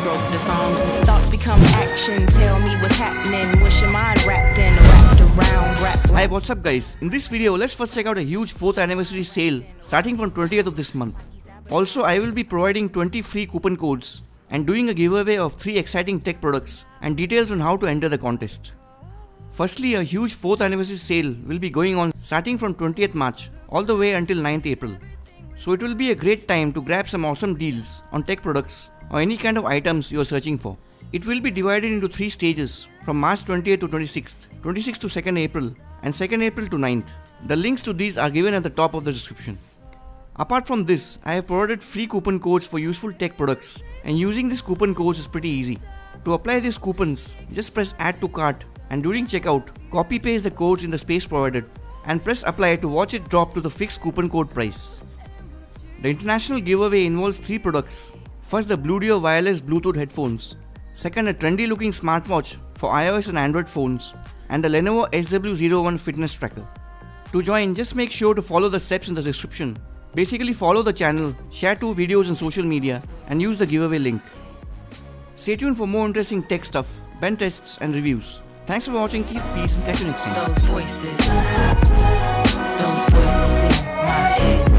wrote the song. Thoughts become action, tell me what's happening. What's your mind wrapped in, wrapped around, wrapped. Hi, what's up guys? In this video, let's first check out a huge 4th anniversary sale starting from 20th of this month. Also, I will be providing 20 free coupon codes and doing a giveaway of 3 exciting tech products and details on how to enter the contest. Firstly, a huge 4th anniversary sale will be going on starting from 20th March all the way until 9th April. So it will be a great time to grab some awesome deals on tech products or any kind of items you are searching for. It will be divided into 3 stages from March 20th to 26th, 26th to 2nd April and 2nd April to 9th. The links to these are given at the top of the description. Apart from this, I have provided free coupon codes for useful tech products, and using these coupon codes is pretty easy. To apply these coupons, just press add to cart and during checkout, copy paste the codes in the space provided and press apply to watch it drop to the fixed coupon code price. The international giveaway involves 3 products. First, the Bluedio wireless Bluetooth headphones. Second, a trendy looking smartwatch for iOS and Android phones, and the Lenovo SW01 fitness tracker. To join, just make sure to follow the steps in the description. Basically follow the channel, share 2 videos on social media and use the giveaway link. Stay tuned for more interesting tech stuff, pen tests and reviews. Thanks for watching, keep peace and catch you next time. Those voices in my head.